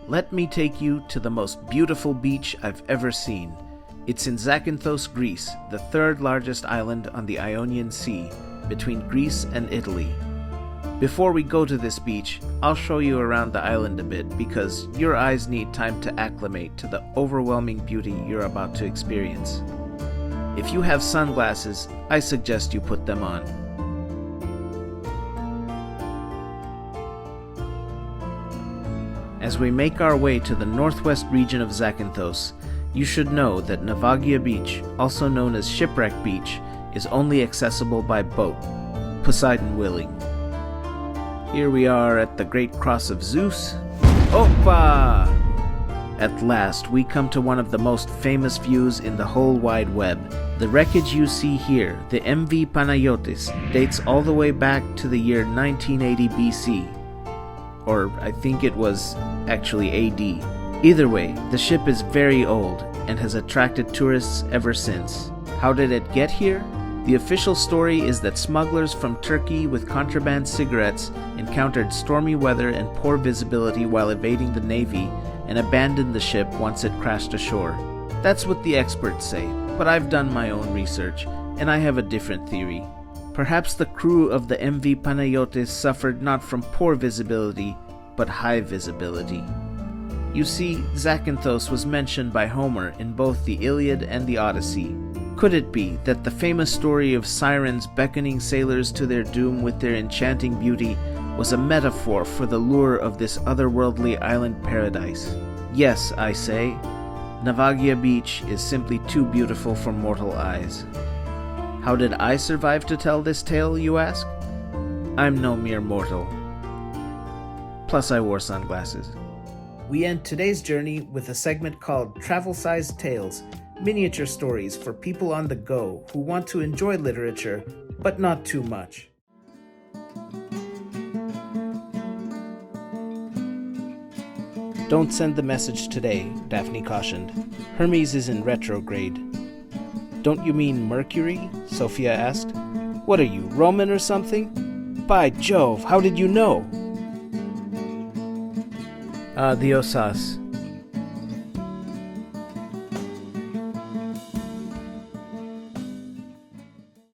let me take you to the most beautiful beach I've ever seen. It's in Zakynthos, Greece, the third largest island on the Ionian Sea, between Greece and Italy. Before we go to this beach, I'll show you around the island a bit because your eyes need time to acclimate to the overwhelming beauty you're about to experience. If you have sunglasses, I suggest you put them on. As we make our way to the northwest region of Zakynthos, you should know that Navagio Beach, also known as Shipwreck Beach, is only accessible by boat, Poseidon willing. Here we are at the Great Cross of Zeus. Opa! At last, we come to one of the most famous views in the whole wide web. The wreckage you see here, the MV Panayotis, dates all the way back to the year 1980 BC. Or I think it was actually AD. Either way, the ship is very old and has attracted tourists ever since. How did it get here? The official story is that smugglers from Turkey with contraband cigarettes encountered stormy weather and poor visibility while evading the navy and abandoned the ship once it crashed ashore. That's what the experts say, but I've done my own research and I have a different theory. Perhaps the crew of the MV Panayotis suffered not from poor visibility, but high visibility. You see, Zakynthos was mentioned by Homer in both the Iliad and the Odyssey. Could it be that the famous story of sirens beckoning sailors to their doom with their enchanting beauty was a metaphor for the lure of this otherworldly island paradise? Yes, I say, Navaga Beach is simply too beautiful for mortal eyes. How did I survive to tell this tale, you ask? I'm no mere mortal. Plus I wore sunglasses. We end today's journey with a segment called Travel-Sized Tales, miniature stories for people on the go who want to enjoy literature, but not too much. Don't send the message today, Daphne cautioned. Hermes is in retrograde. Don't you mean Mercury? Sophia asked. What are you, Roman or something? By Jove, how did you know? Diosas.